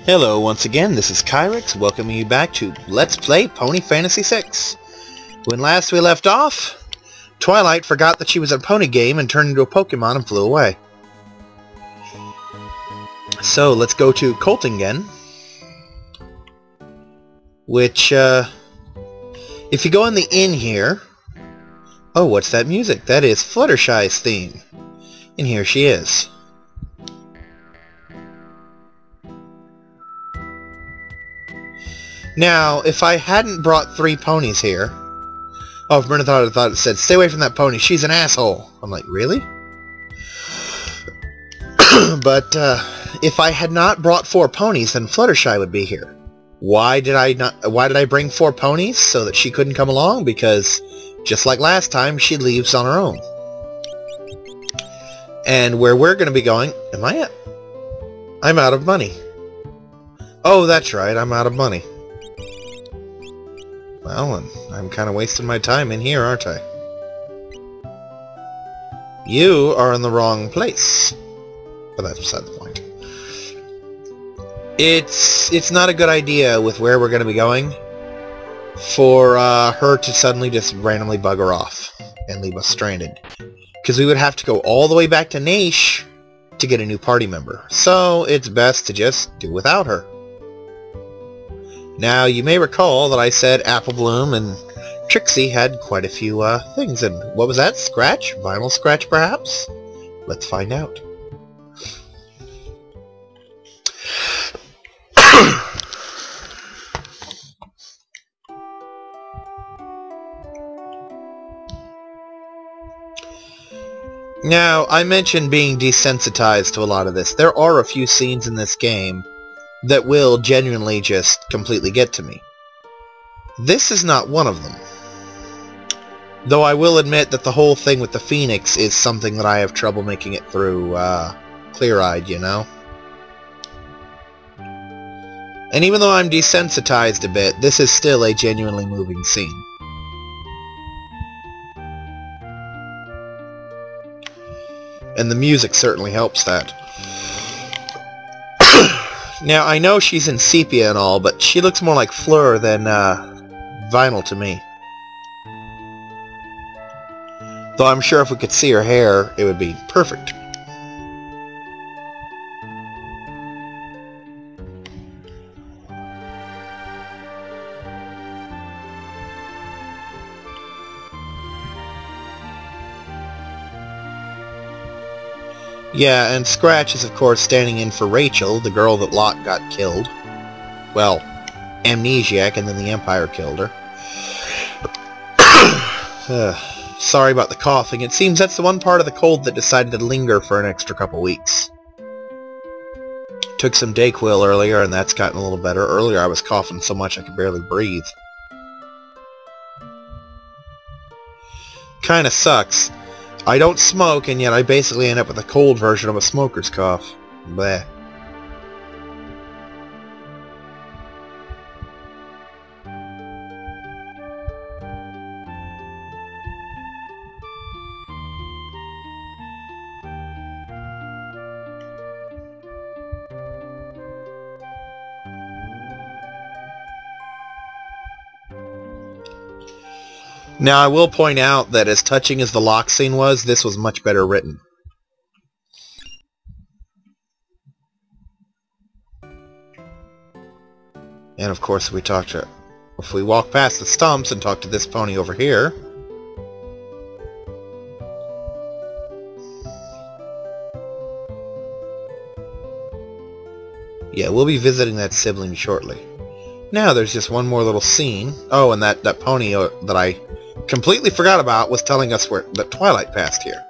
Hello once again, this is Kyrix, welcoming you back to Let's Play Pony Fantasy VI. When last we left off, Twilight forgot that she was a pony game and turned into a Pokemon and flew away. So let's go to Coltingen, which, if you go in the inn here... Oh, what's that music? That is Fluttershy's theme. And here she is. Now, if I hadn't brought 3 ponies here... Oh, for a minute I thought it said, stay away from that pony, she's an asshole. I'm like, really? But, if I had not brought 4 ponies, then Fluttershy would be here. Why did I bring 4 ponies? So that she couldn't come along? Because, just like last time, she leaves on her own. And where we're going to be going... Am I at? I'm out of money. Oh, that's right, I'm out of money. Well, and I'm kind of wasting my time in here, aren't I? You are in the wrong place. But that's beside the point. It's not a good idea with where we're going to be going for her to suddenly just randomly bugger off and leave us stranded. Because we would have to go all the way back to Naish to get a new party member. So it's best to just do without her. Now, you may recall that I said Apple Bloom and Trixie had quite a few things, and what was that? Scratch? Vinyl scratch, perhaps? Let's find out. Now, I mentioned being desensitized to a lot of this. There are a few scenes in this game that will genuinely just completely get to me. This is not one of them. Though I will admit that the whole thing with the Phoenix is something that I have trouble making it through clear-eyed, you know? And even though I'm desensitized a bit, this is still a genuinely moving scene. And the music certainly helps that. Now, I know she's in sepia and all, but she looks more like Fleur than Vinyl to me. Though I'm sure if we could see her hair, it would be perfect. Yeah, and Scratch is of course standing in for Rachel, the girl that Locke got killed. Well, amnesiac, and then the Empire killed her. Sorry about the coughing. It seems that's the one part of the cold that decided to linger for an extra couple weeks. Took some Dayquil earlier, and that's gotten a little better. Earlier I was coughing so much I could barely breathe. Kinda sucks. I don't smoke, and yet I basically end up with a cold version of a smoker's cough. Bleh. Now, I will point out that as touching as the Locke scene was, this was much better written. And of course, if we walk past the stumps and talk to this pony over here... Yeah, we'll be visiting that sibling shortly. Now, there's just one more little scene. Oh, and that pony that I completely forgot about was telling us that Twilight passed here.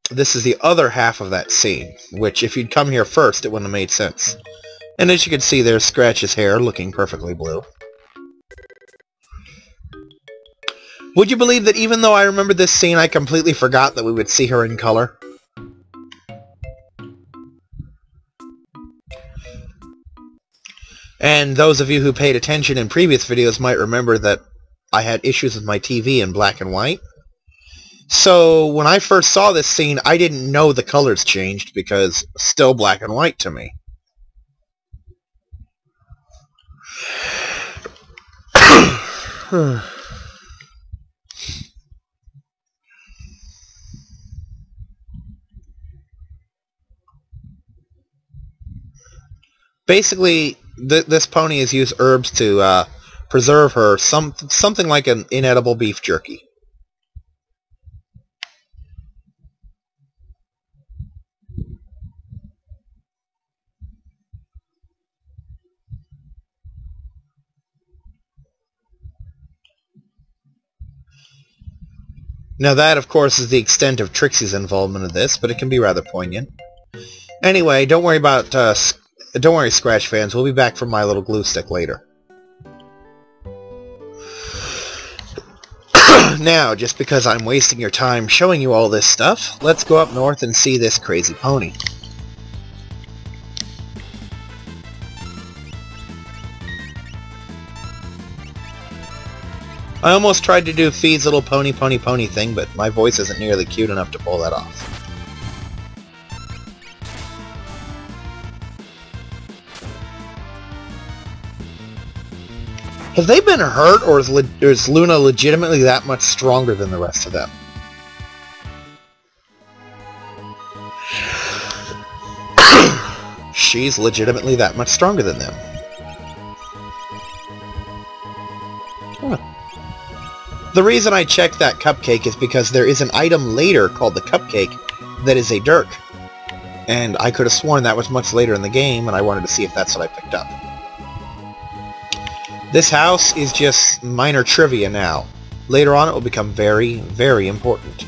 This is the other half of that scene, which if you'd come here first, it wouldn't have made sense. And as you can see, there's Scratch's hair looking perfectly blue. Would you believe that even though I remembered this scene, I completely forgot that we would see her in color? And those of you who paid attention in previous videos might remember that I had issues with my TV in black and white. So when I first saw this scene, I didn't know the colors changed because still black and white to me. Basically, this pony has used herbs to preserve her, something like an inedible beef jerky. Now that, of course, is the extent of Trixie's involvement in this, but it can be rather poignant. Anyway, don't worry, Scratch fans. We'll be back from my little glue stick later. Now, just because I'm wasting your time showing you all this stuff, let's go up north and see this crazy pony. I almost tried to do Fee's little pony thing, but my voice isn't nearly cute enough to pull that off. Have they been hurt, or is Luna legitimately that much stronger than the rest of them? She's legitimately that much stronger than them. Huh. The reason I checked that cupcake is because there is an item later called the cupcake that is a dirk. And I could have sworn that was much later in the game, and I wanted to see if that's what I picked up. This house is just minor trivia now. Later on it will become very, very important.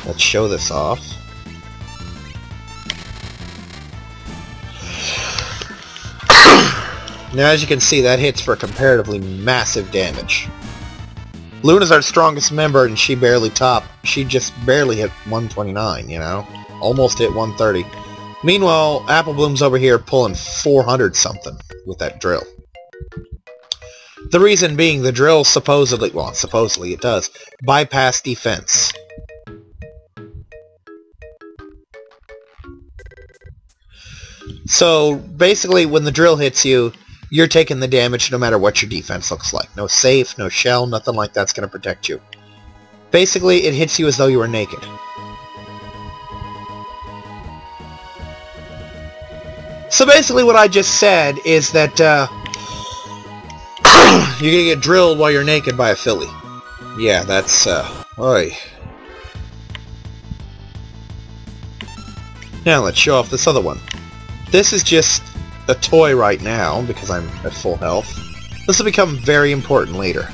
Let's show this off. Now as you can see, that hits for comparatively massive damage. Luna's our strongest member and she just barely hit 129, you know? Almost hit 130. Meanwhile, Apple Bloom's over here pulling 400 something with that drill. The reason being the drill supposedly it does, bypass defense. So basically when the drill hits you, you're taking the damage no matter what your defense looks like. No safe, no shell, nothing like that's going to protect you. Basically, it hits you as though you were naked. So basically what I just said is that you're going to get drilled while you're naked by a filly. Yeah, that's, oy. Now let's show off this other one. This is just a toy right now, because I'm at full health. This will become very important later.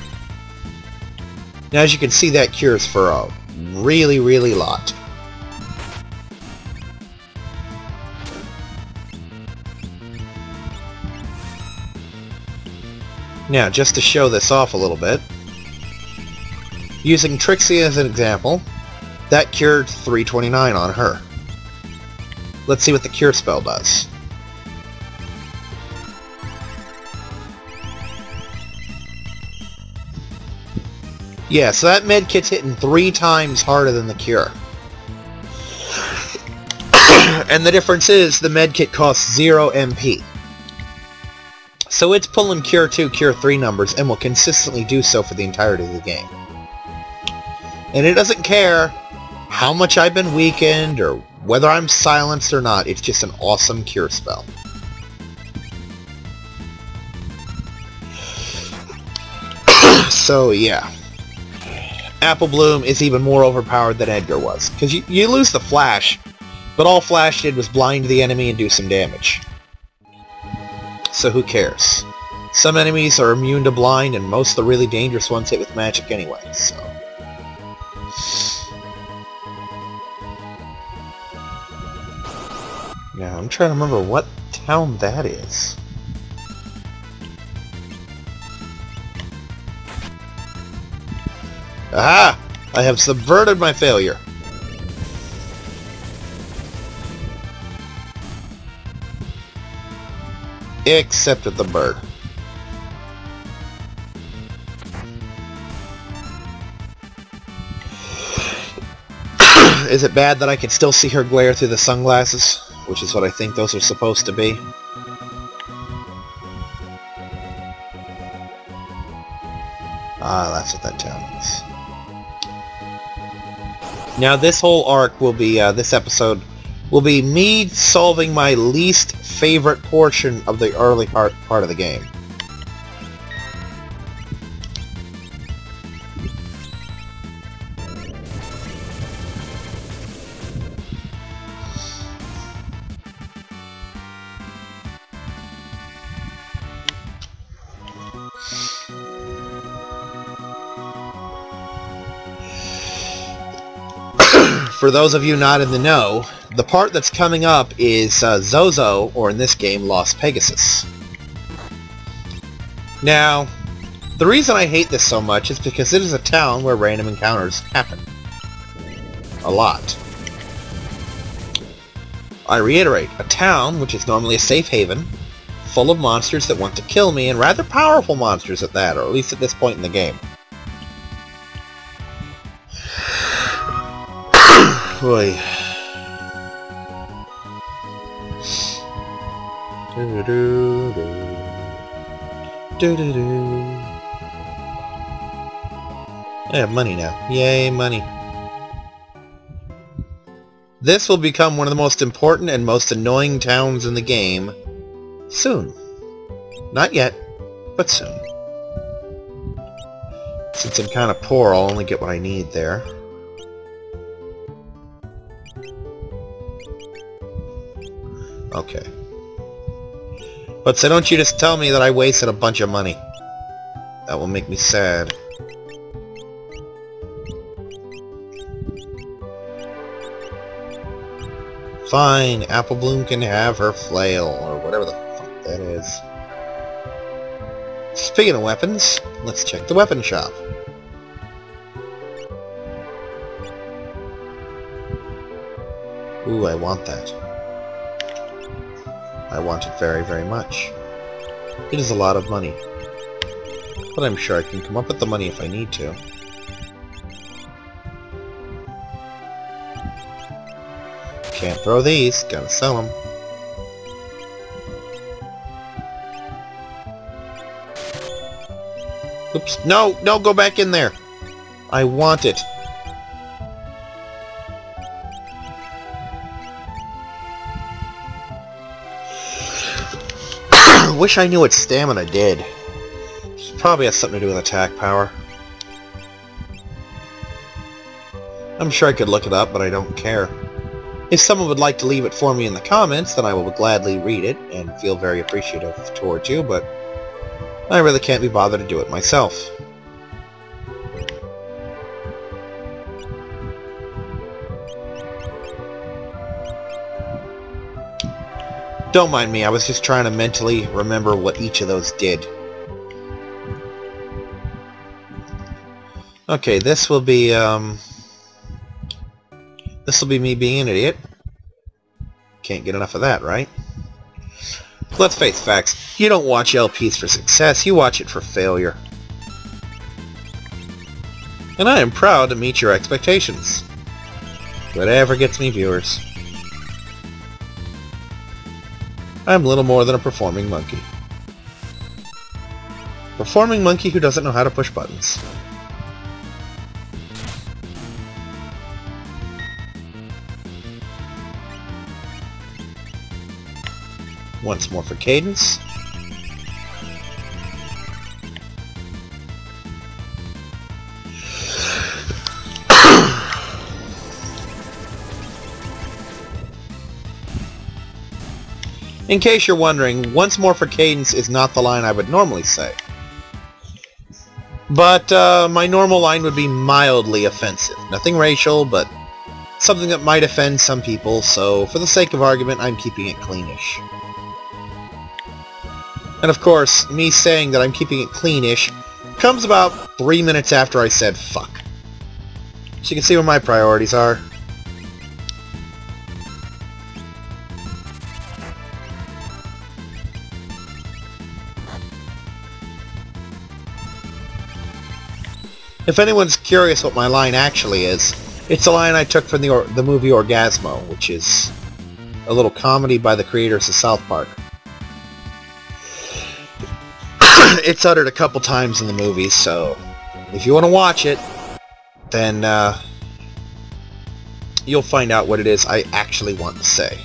Now as you can see, that cures for a really, really lot. Now, just to show this off a little bit, using Trixie as an example, that cured 329 on her. Let's see what the cure spell does. Yeah, so that medkit's hitting 3 times harder than the cure. And the difference is the medkit costs 0 MP. So it's pulling Cure 2, Cure 3 numbers, and will consistently do so for the entirety of the game. And it doesn't care how much I've been weakened, or whether I'm silenced or not, it's just an awesome cure spell. So yeah. Apple Bloom is even more overpowered than Edgar was, because you lose the Flash, but all Flash did was blind the enemy and do some damage. So who cares? Some enemies are immune to blind, and most of the really dangerous ones hit with magic anyway, so... Now, I'm trying to remember what town that is. Aha! I have subverted my failure. Except with the bird. Is it bad that I can still see her glare through the sunglasses? Which is what I think those are supposed to be. Ah, that's what that town is. Now this whole arc will be, this episode, will be me solving my least favorite portion of the early part of the game. For those of you not in the know, the part that's coming up is Zozo, or in this game, Las Pegasus. Now, the reason I hate this so much is because it is a town where random encounters happen. A lot. I reiterate, a town which is normally a safe haven, full of monsters that want to kill me, and rather powerful monsters at that, or at least at this point in the game. Boy. I have money now. Yay, money. This will become one of the most important and most annoying towns in the game soon. Not yet, but soon. Since I'm kind of poor, I'll only get what I need there. Okay. But so don't you just tell me that I wasted a bunch of money. That will make me sad. Fine, Apple Bloom can have her flail, or whatever the fuck that is. Speaking of weapons, let's check the weapon shop. Ooh, I want that. I want it very, very much. It is a lot of money. But I'm sure I can come up with the money if I need to. Can't throw these, gotta sell them. Oops, no, no, go back in there! I want it. Wish I knew what stamina did. It probably has something to do with attack power. I'm sure I could look it up, but I don't care. If someone would like to leave it for me in the comments, then I will gladly read it and feel very appreciative towards you, but I really can't be bothered to do it myself. Don't mind me, I was just trying to mentally remember what each of those did. Okay, this will be me being an idiot. Can't get enough of that, right? Let's face facts. You don't watch LPs for success, you watch it for failure. And I am proud to meet your expectations. Whatever gets me viewers. I'm little more than a performing monkey. Performing monkey who doesn't know how to push buttons. Once more for cadence. In case you're wondering, once more for cadence is not the line I would normally say. But my normal line would be mildly offensive. Nothing racial, but something that might offend some people, so for the sake of argument, I'm keeping it cleanish. And of course, me saying that I'm keeping it cleanish comes about 3 minutes after I said fuck. So you can see where my priorities are. If anyone's curious what my line actually is, It's a line I took from the movie Orgasmo, which is a little comedy by the creators of South Park. It's uttered a couple times in the movie, so if you want to watch it, then you'll find out what it is I actually want to say.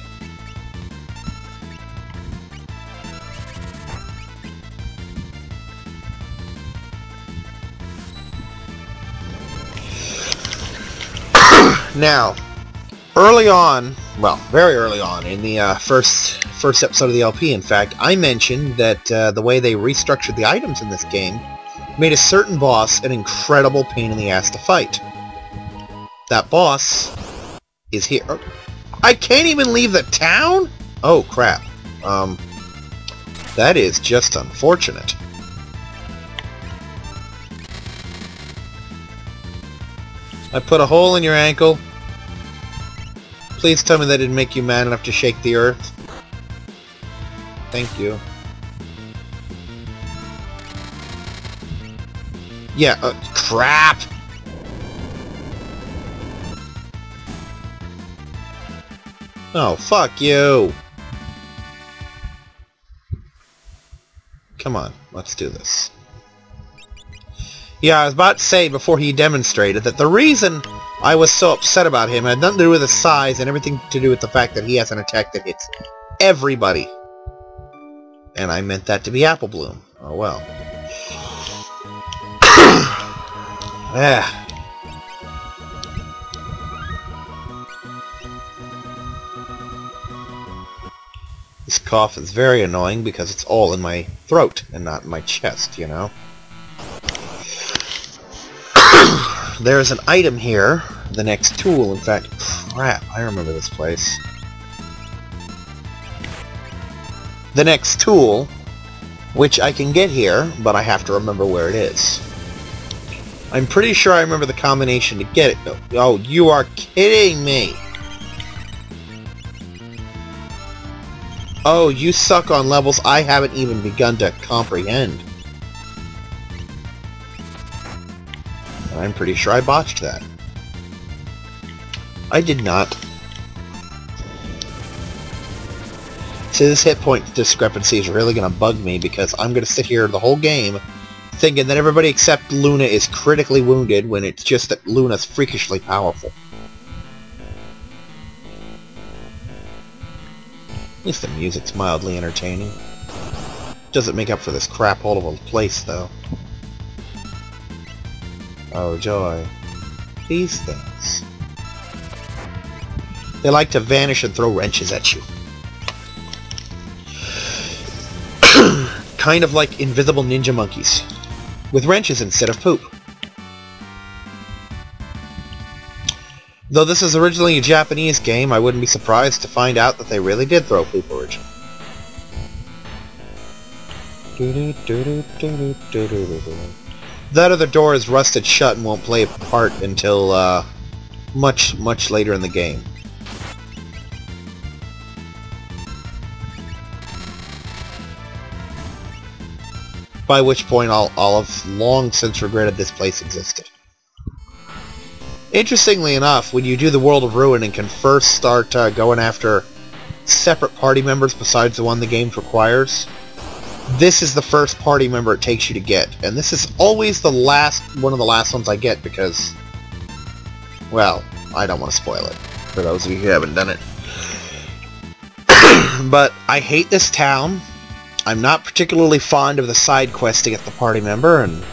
Now, early on, well, very early on, in the first episode of the LP, in fact, I mentioned that the way they restructured the items in this game made a certain boss an incredible pain in the ass to fight. That boss is here. I can't even leave the town? Oh, crap. That is just unfortunate. I put a hole in your ankle. Please tell me that didn't make you mad enough to shake the earth. Thank you. Yeah, crap! Oh, fuck you! Come on, let's do this. Yeah, I was about to say before he demonstrated that the reason I was so upset about him had nothing to do with his size and everything to do with the fact that he has an attack that hits everybody. And I meant that to be Apple Bloom. Oh well. This cough is very annoying because it's all in my throat and not in my chest, you know? There's an item here, the next tool, in fact, crap, I remember this place. The next tool, which I can get here, but I have to remember where it is. I'm pretty sure I remember the combination to get it. Oh, you are kidding me! Oh, you suck on levels I haven't even begun to comprehend. I'm pretty sure I botched that. I did not. See, this hit point discrepancy is really going to bug me because I'm going to sit here the whole game thinking that everybody except Luna is critically wounded when it's just that Luna's freakishly powerful. At least the music's mildly entertaining. Doesn't make up for this crap hole of a place, though. Oh, joy. These things. They like to vanish and throw wrenches at you. Kind of like invisible ninja monkeys. With wrenches instead of poop. Though this is originally a Japanese game, I wouldn't be surprised to find out that they really did throw poop originally. That other door is rusted shut and won't play a part until much, much later in the game. By which point I'll have long since regretted this place existed. Interestingly enough, when you do the World of Ruin and can first start going after separate party members besides the one the game requires, this is the first party member it takes you to get. And this is always the one of the last ones I get because, well, I don't want to spoil it for those of you who haven't done it. But I hate this town. I'm not particularly fond of the side quest to get the party member, and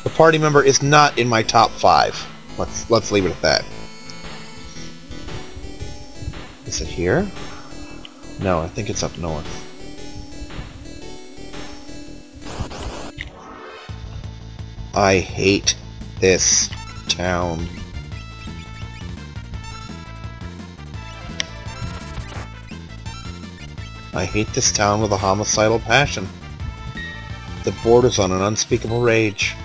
the party member is not in my top 5. Let's leave it at that. Is it here? No, I think it's up north. I hate this town. I hate this town with a homicidal passion that borders on an unspeakable rage.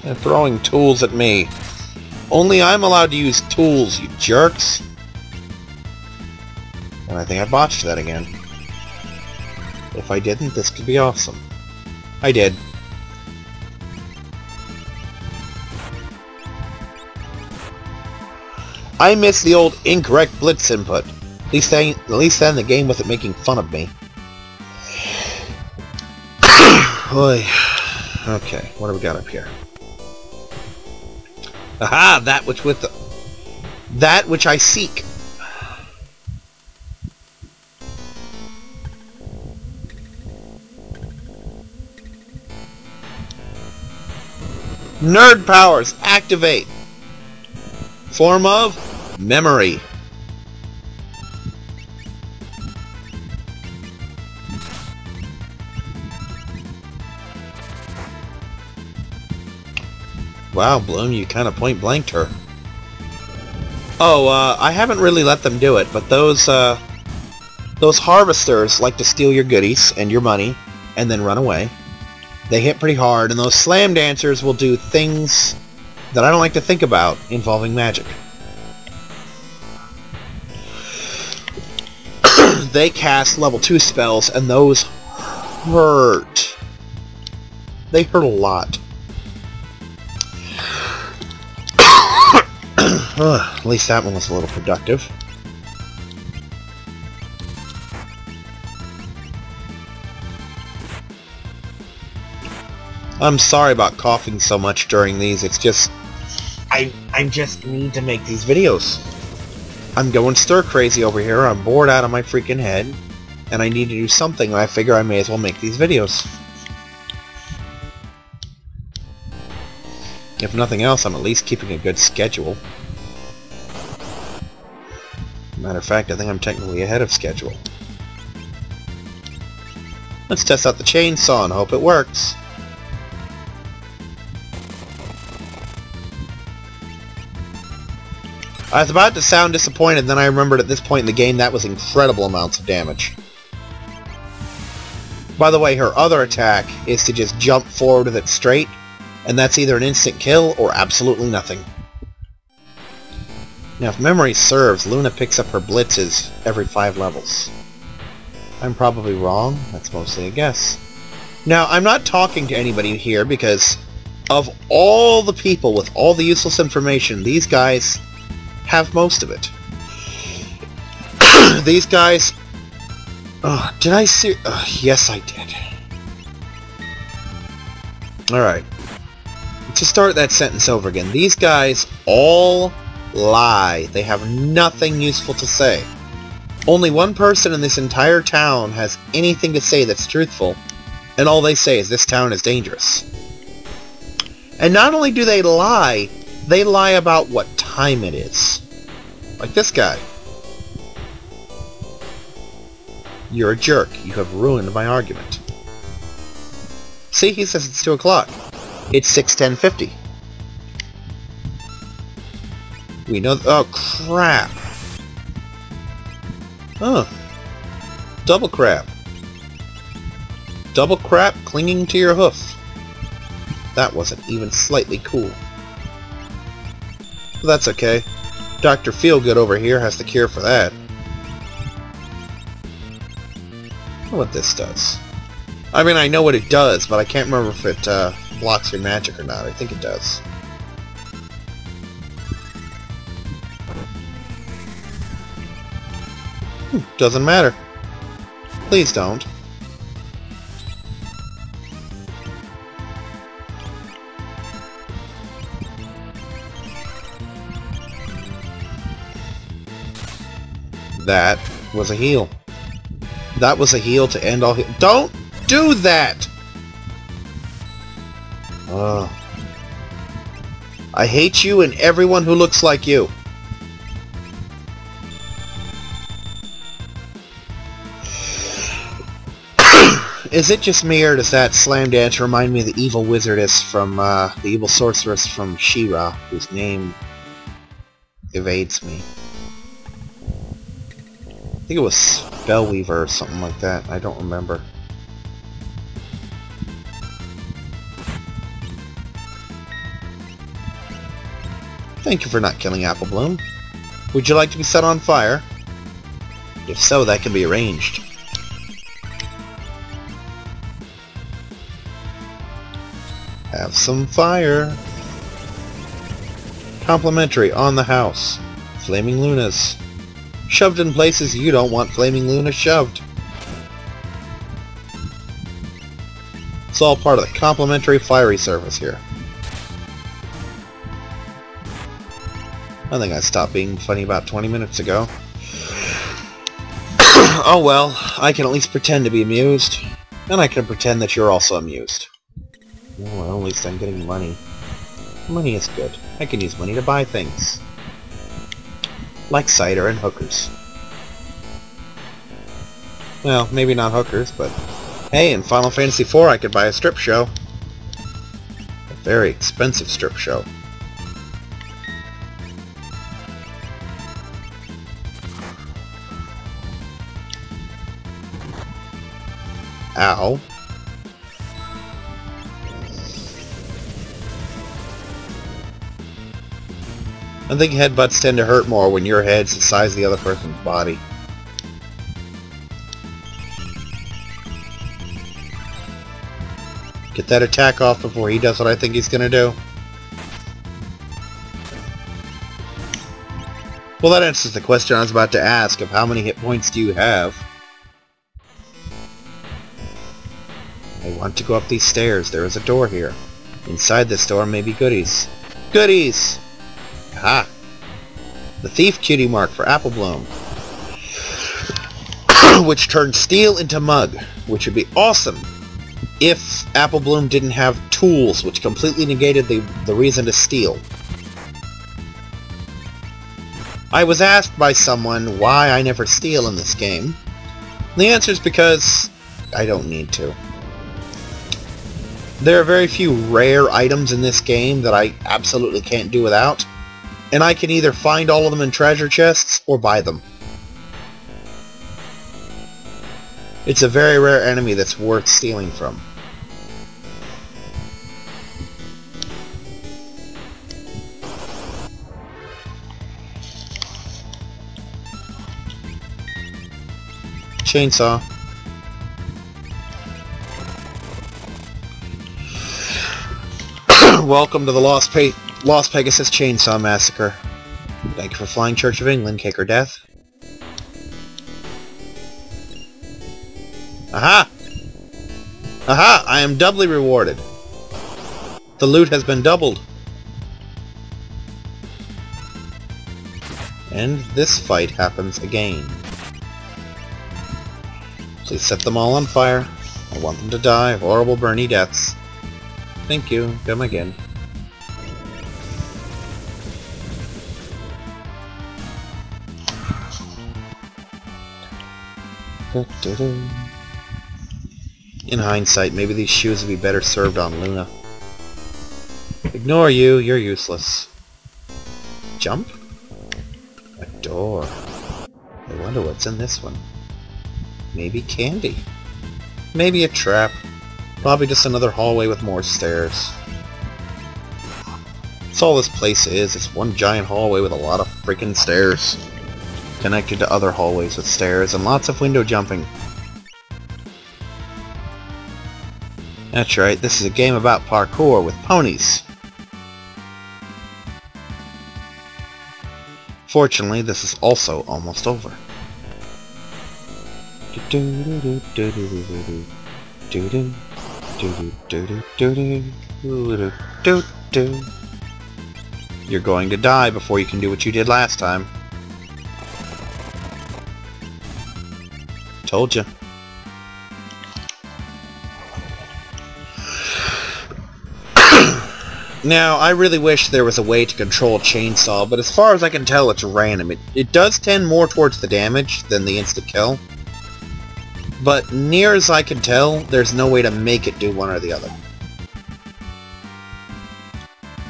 They're throwing tools at me. Only I'm allowed to use tools, you jerks! And I think I botched that again. If I didn't, this could be awesome. I did. I miss the old incorrect blitz input. At least then the game wasn't making fun of me. Oy. Okay, what do we got up here? Aha! That which I seek. Nerd powers activate. Form of memory. Wow, Bloom, you kind of point-blanked her. Oh, I haven't really let them do it, but those harvesters like to steal your goodies and your money, and then run away. They hit pretty hard, and those slam dancers will do things that I don't like to think about involving magic. They cast level 2 spells, and those hurt. They hurt a lot. At least that one was a little productive. I'm sorry about coughing so much during these. It's just... I just need to make these videos. I'm going stir-crazy over here. I'm bored out of my freaking head. And I need to do something, and I figure I may as well make these videos. If nothing else, I'm at least keeping a good schedule. Matter of fact, I think I'm technically ahead of schedule. Let's test out the chainsaw and hope it works. I was about to sound disappointed, then I remembered at this point in the game that was incredible amounts of damage. By the way, her other attack is to just jump forward with it straight, and that's either an instant kill or absolutely nothing. Now, if memory serves, Luna picks up her blitzes every 5 levels. I'm probably wrong. That's mostly a guess. Now, I'm not talking to anybody here because of all the people with all the useless information, these guys have most of it. These guys... Oh, did I see... yes, I did. Alright. To start that sentence over again, these guys all lie. They have nothing useful to say. Only one person in this entire town has anything to say that's truthful, and all they say is this town is dangerous. And not only do they lie about what time it is. Like this guy. You're a jerk. You have ruined my argument. See, he says it's 2 o'clock. It's 6:10:50. We know... Oh, crap. Oh. Double crap. Double crap clinging to your hoof. That wasn't even slightly cool. But that's okay. Dr. Feelgood over here has the cure for that. I wonder what this does. I mean, I know what it does, but I can't remember if it blocks your magic or not. I think it does. Doesn't matter. Please don't. That was a heal. That was a heal to end all heal. Don't do that! Oh. I hate you and everyone who looks like you. Is it just me, or does that slam dance remind me of the evil wizardess from, the evil sorceress from She-Ra, whose name evades me? I think it was Spellweaver or something like that. I don't remember. Thank you for not killing Apple Bloom. Would you like to be set on fire? If so, that can be arranged. Have some fire. Complimentary on the house. Flaming Lunas. Shoved in places you don't want Flaming Lunas shoved. It's all part of the complimentary fiery service here. I think I stopped being funny about 20 minutes ago. Oh well, I can at least pretend to be amused. And I can pretend that you're also amused. Well, at least I'm getting money. Money is good. I can use money to buy things. Like cider and hookers. Well, maybe not hookers, but... Hey, in Final Fantasy IV I could buy a strip show. A very expensive strip show. Ow. I think headbutts tend to hurt more when your head's the size of the other person's body. Get that attack off before he does what I think he's gonna do. Well, that answers the question I was about to ask of how many hit points do you have? I want to go up these stairs. There is a door here. Inside this door may be goodies. Goodies! Aha! The thief cutie mark for Apple Bloom. Which turns steel into mug. Which would be awesome if Apple Bloom didn't have tools, which completely negated the reason to steal. I was asked by someone why I never steal in this game. The answer is because I don't need to. There are very few rare items in this game that I absolutely can't do without, and I can either find all of them in treasure chests or buy them. It's a very rare enemy that's worth stealing from. Chainsaw. Welcome to the Las Pegasus Chainsaw Massacre. Thank you for flying Church of England, Kick or Death. Aha! Aha! I am doubly rewarded. The loot has been doubled. And this fight happens again. Please set them all on fire. I want them to die horrible burny deaths. Thank you. Come again. In hindsight, maybe these shoes would be better served on Luna. Ignore you, you're useless. Jump? A door. I wonder what's in this one. Maybe candy. Maybe a trap. Probably just another hallway with more stairs. That's all this place is. It's one giant hallway with a lot of freaking stairs. Connected to other hallways with stairs and lots of window jumping. That's right, this is a game about parkour with ponies. Fortunately, this is also almost over. You're going to die before you can do what you did last time. Told you. Now, I really wish there was a way to control a chainsaw, but as far as I can tell, it's random. It does tend more towards the damage than the instant kill. But near as I can tell, there's no way to make it do one or the other.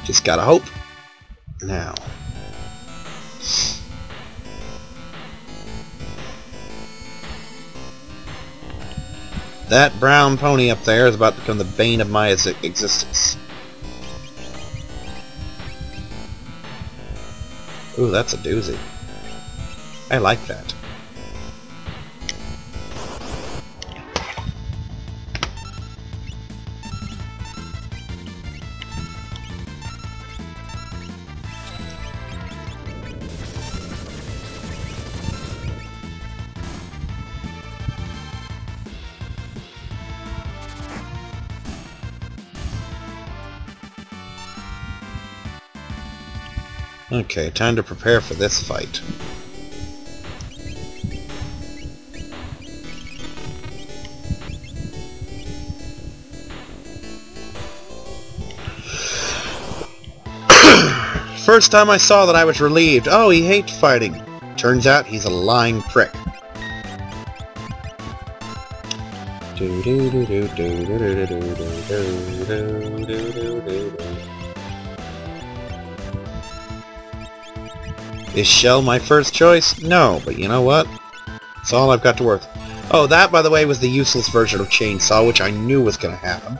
Just gotta hope. Now. That brown pony up there is about to become the bane of my existence. Ooh, that's a doozy. I like that. Okay, time to prepare for this fight. First time I saw that I was relieved. Oh, he hates fighting. Turns out he's a lying prick. Is Shell my first choice? No, but you know what? It's all I've got to work. Oh, that, by the way, was the useless version of Chainsaw, which I knew was going to happen.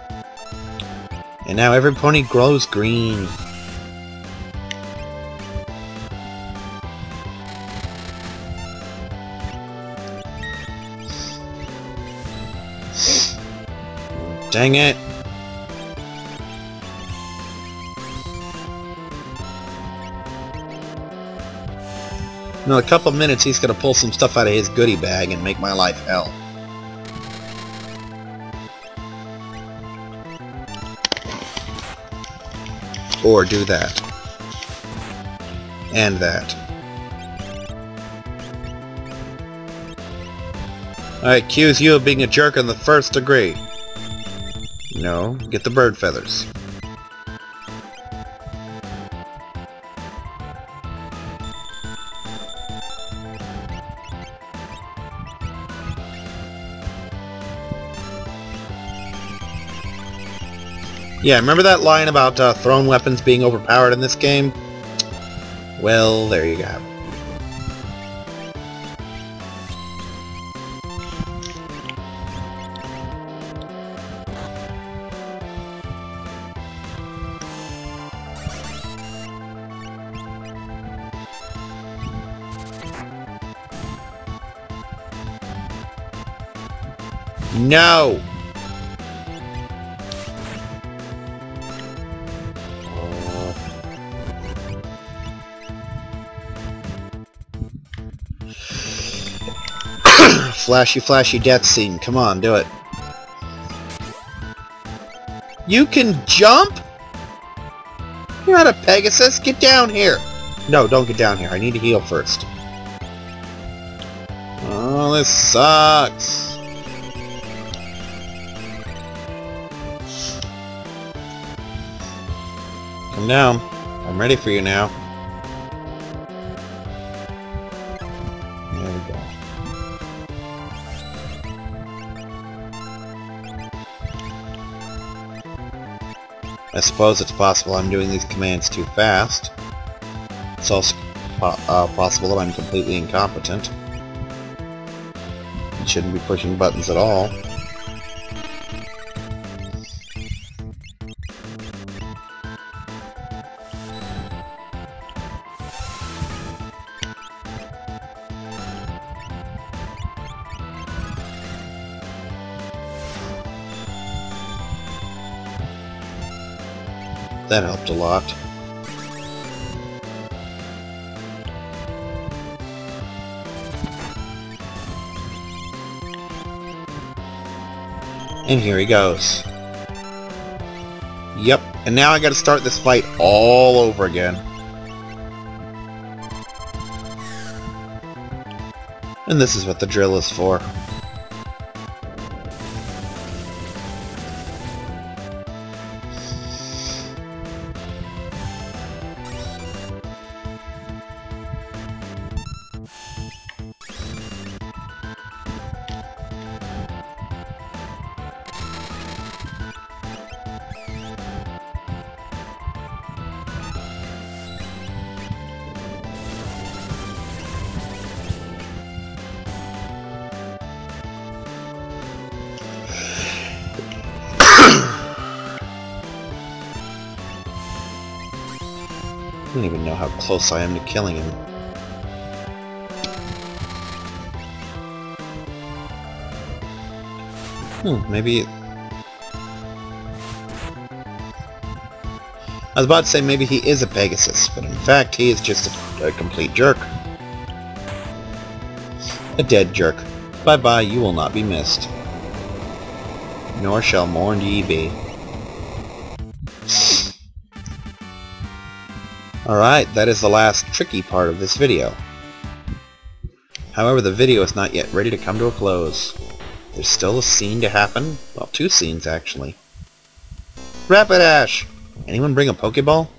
And now every pony glows green. Dang it! In a couple of minutes he's gonna pull some stuff out of his goodie bag and make my life hell. Or do that. And that. I accuse you of being a jerk in the first degree. No, get the bird feathers. Yeah, remember that line about thrown weapons being overpowered in this game? Well, there you go. No! Flashy, flashy death scene. Come on, do it. You can jump? You're not a Pegasus. Get down here. No, don't get down here. I need to heal first. Oh, this sucks. Come down. I'm ready for you now. There we go. I suppose it's possible I'm doing these commands too fast. It's also possible that I'm completely incompetent. I shouldn't be pushing buttons at all. That helped a lot. And here he goes. Yep, and now I gotta start this fight all over again. And this is what the drill is for. I don't even know how close I am to killing him. Maybe... I was about to say maybe he is a Pegasus, but in fact he is just a complete jerk. A dead jerk. Bye-bye, you will not be missed. Nor shall mourned ye be. Alright, that is the last tricky part of this video. However, the video is not yet ready to come to a close. There's still a scene to happen. Well, 2 scenes, actually. Rapidash! Anyone bring a Pokeball?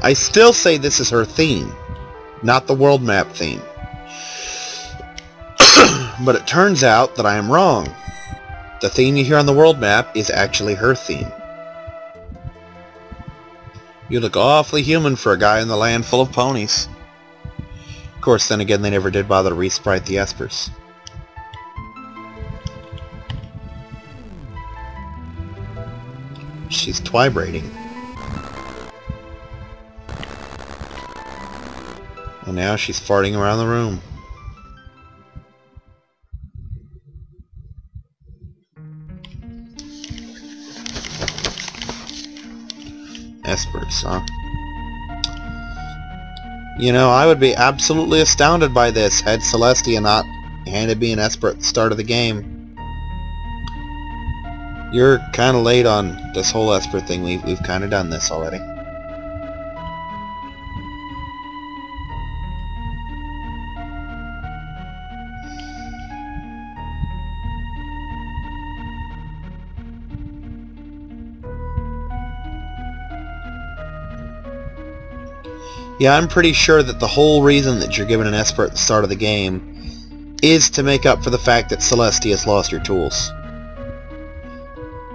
I still say this is her theme, not the world map theme. But it turns out that I am wrong. The theme you hear on the world map is actually her theme. You look awfully human for a guy in the land full of ponies. Of course, then again, they never did bother to resprite the espers. She's twibrating. And now she's farting around the room. Espers, huh? You know, I would be absolutely astounded by this had Celestia not handed me an Esper at the start of the game. You're kind of late on this whole Esper thing. We've kind of done this already. Yeah, I'm pretty sure that the whole reason that you're given an Esper at the start of the game is to make up for the fact that Celestia's lost your tools.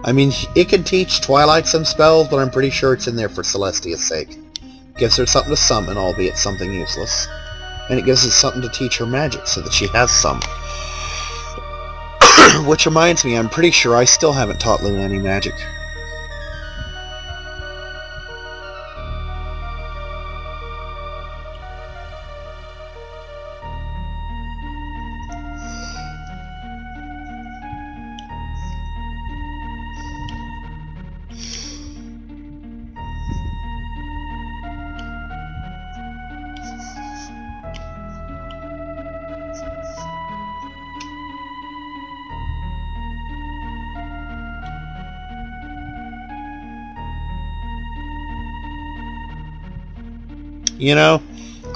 I mean, it can teach Twilight some spells, but I'm pretty sure it's in there for Celestia's sake. Gives her something to summon, albeit something useless. And it gives her something to teach her magic, so that she has some. Which reminds me, I'm pretty sure I still haven't taught Luna any magic. You know,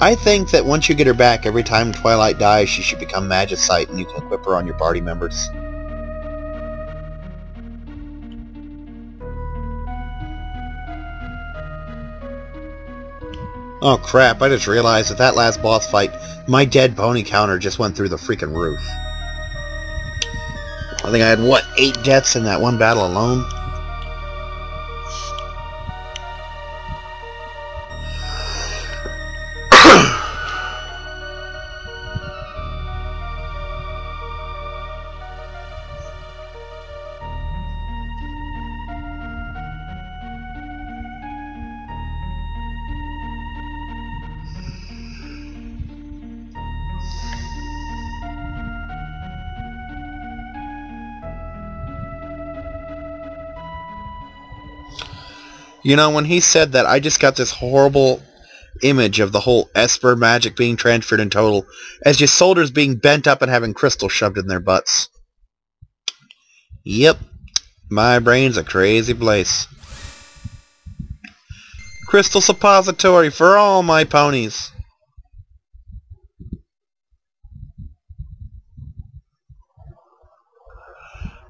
I think that once you get her back, every time Twilight dies, she should become Magicite, and you can equip her on your party members. Oh crap, I just realized that that last boss fight, my dead pony counter just went through the freaking roof. I think I had, what, 8 deaths in that one battle alone? You know, when he said that, I just got this horrible image of the whole Esper magic being transferred in total, as your soldiers being bent up and having crystals shoved in their butts. Yep, my brain's a crazy place. Crystal suppository for all my ponies.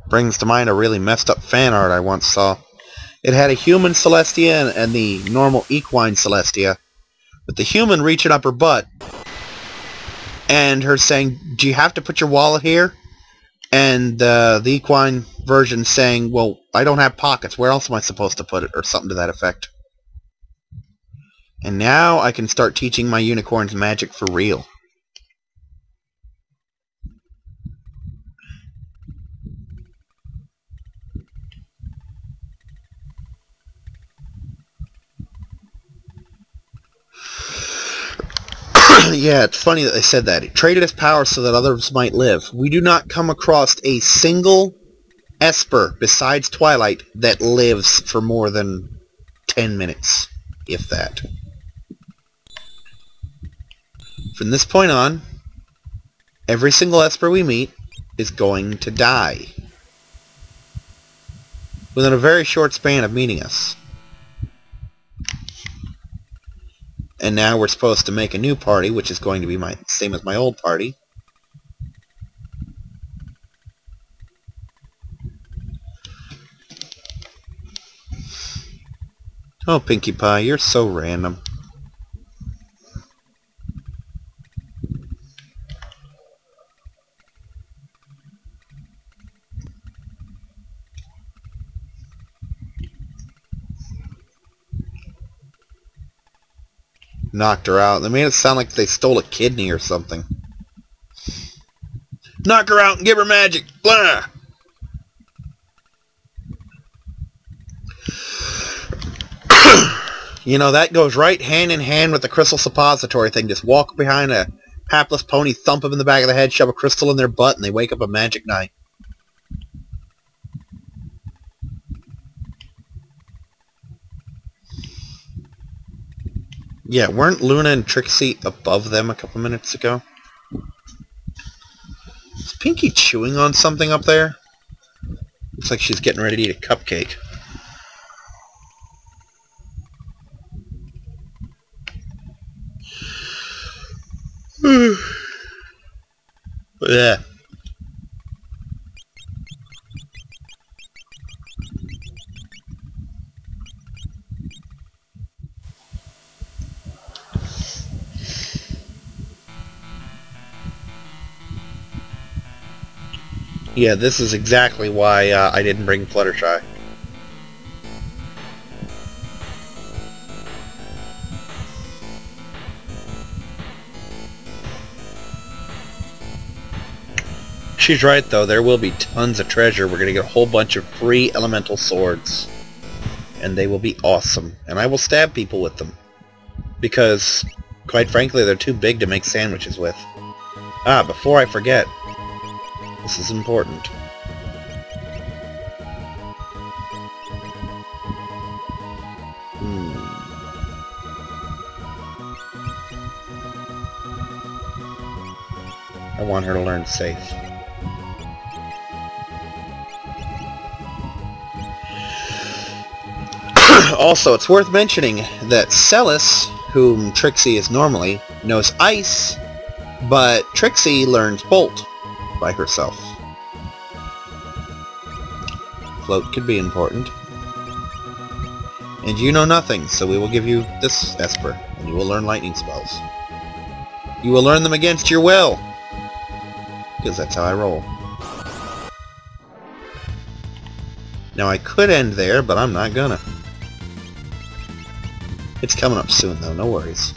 Brings to mind a really messed up fan art I once saw. It had a human Celestia and the normal equine Celestia, with the human reaching up her butt, and her saying, "Do you have to put your wallet here?" And the equine version saying, "Well, I don't have pockets. Where else am I supposed to put it?" or something to that effect. And now I can start teaching my unicorns magic for real. Yeah, it's funny that they said that. It traded its power so that others might live. We do not come across a single Esper besides Twilight that lives for more than 10 minutes, if that. From this point on, every single Esper we meet is going to die. within a very short span of meeting us. And now we're supposed to make a new party, which is going to be my same as my old party. Oh, Pinkie Pie, you're so random. Knocked her out. They made it sound like they stole a kidney or something. Knock her out and give her magic! Blah! You know, that goes right hand in hand with the crystal suppository thing. Just walk behind a hapless pony, thump him in the back of the head, shove a crystal in their butt, and they wake up a magic night. Yeah, weren't Luna and Trixie above them a couple minutes ago? Is Pinkie chewing on something up there? Looks like she's getting ready to eat a cupcake. Yeah. Yeah, this is exactly why I didn't bring Fluttershy. She's right, though. There will be tons of treasure. We're going to get a whole bunch of free elemental swords. And they will be awesome. And I will stab people with them. Because, quite frankly, they're too big to make sandwiches with. Ah, before I forget. This is important. I want her to learn safe. Also, it's worth mentioning that Celis, whom Trixie is normally, knows Ice, but Trixie learns Bolt by herself. Float could be important. And you know nothing, so we will give you this Esper, and you will learn lightning spells. You will learn them against your will, because that's how I roll. Now I could end there, but I'm not gonna. It's coming up soon, though, no worries.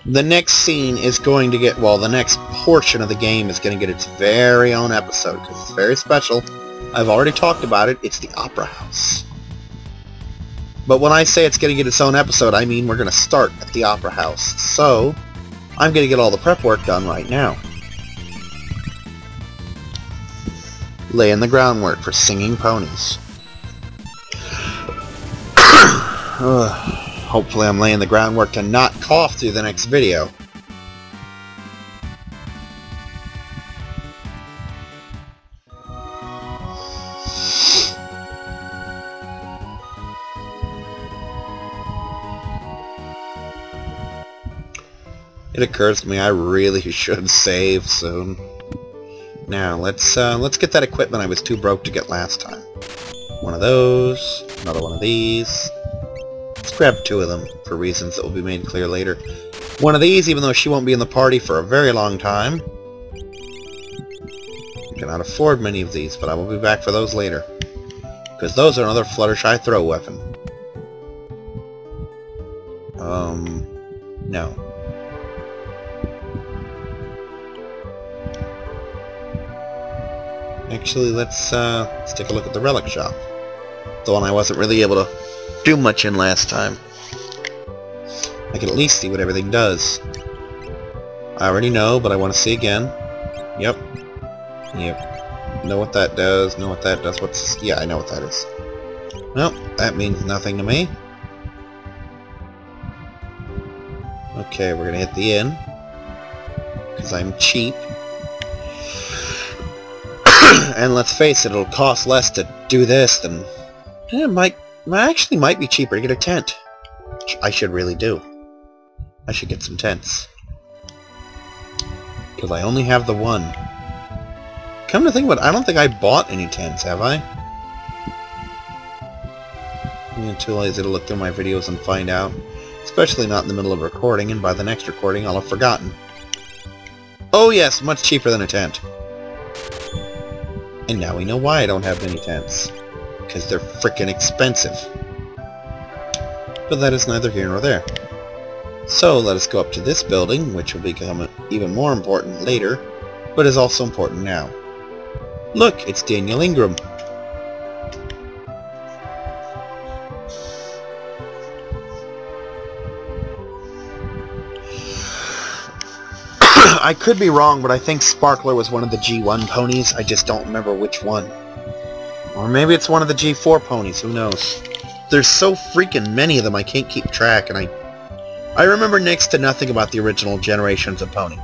The next scene is going to get, well, the next portion of the game is going to get its very own episode, because it's very special. I've already talked about it. It's the Opera House. But when I say it's going to get its own episode, I mean we're going to start at the Opera House. So, I'm going to get all the prep work done right now. Laying the groundwork for singing ponies. Hopefully I'm laying the groundwork to not cough through the next video. It occurs to me I really should save soon. Now let's get that equipment I was too broke to get last time. One of those, another one of these. Let's grab two of them for reasons that will be made clear later. One of these, even though she won't be in the party for a very long time. I cannot afford many of these, but I will be back for those later. Because those are another Fluttershy throw weapon. No. Actually, let's take a look at the relic shop. The one I wasn't really able to do much in last time. I can at least see what everything does. I already know, but I want to see again. Yep. Yep. Know what that does, know what that does. What's... Yeah, I know what that is. Well, that means nothing to me. Okay, we're gonna hit the inn. Because I'm cheap. And let's face it, it'll cost less to do this than... It might be cheaper to get a tent. Which I should really do. I should get some tents. Because I only have the one. Come to think about it, I don't think I bought any tents, have I? I'm too lazy to look through my videos and find out. Especially not in the middle of recording, and by the next recording I'll have forgotten. Oh yes, much cheaper than a tent. And now we know why I don't have many tents. Because they're frickin' expensive. But that is neither here nor there. So let us go up to this building, which will become even more important later, but is also important now. Look, it's Daniel Ingram. I could be wrong, but I think Sparkler was one of the G1 ponies. I just don't remember which one. Or maybe it's one of the G4 ponies, who knows. There's so freaking many of them I can't keep track, and I remember next to nothing about the original generations of pony.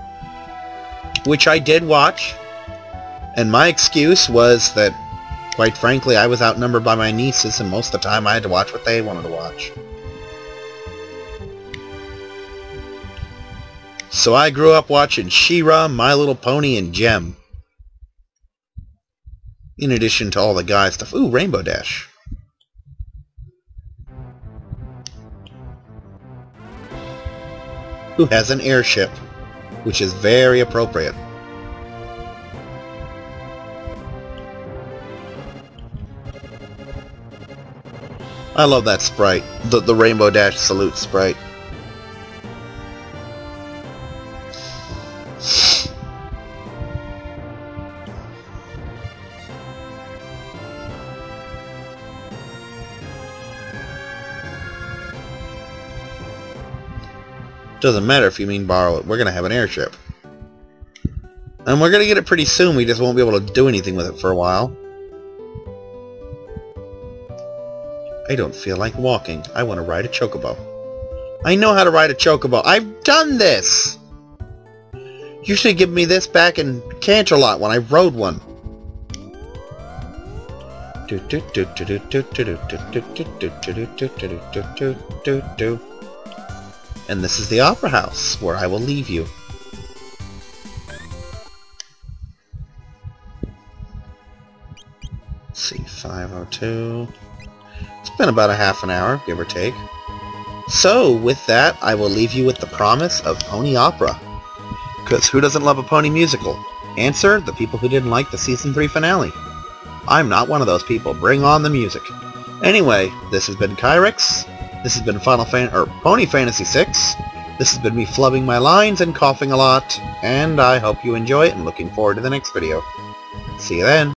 Which I did watch, and my excuse was that, quite frankly, I was outnumbered by my nieces, and most of the time I had to watch what they wanted to watch. So I grew up watching She-Ra, My Little Pony, and Gem. In addition to all the guy stuff. Ooh, Rainbow Dash. Who has an airship, which is very appropriate. I love that sprite, the Rainbow Dash salute sprite. Doesn't matter if you mean borrow it. We're going to have an airship. And we're going to get it pretty soon. We just won't be able to do anything with it for a while. I don't feel like walking. I want to ride a chocobo. I know how to ride a chocobo. I've done this! You should give me this back in Canterlot when I rode one. And this is the Opera House, where I will leave you. Let's see, 5:02. It's been about a half an hour, give or take. So, with that, I will leave you with the promise of Pony Opera. Because who doesn't love a pony musical? Answer, the people who didn't like the Season 3 finale. I'm not one of those people. Bring on the music. Anyway, this has been Kyrix. This has been Pony Fantasy 6. This has been me flubbing my lines and coughing a lot. And I hope you enjoy it and looking forward to the next video. See you then.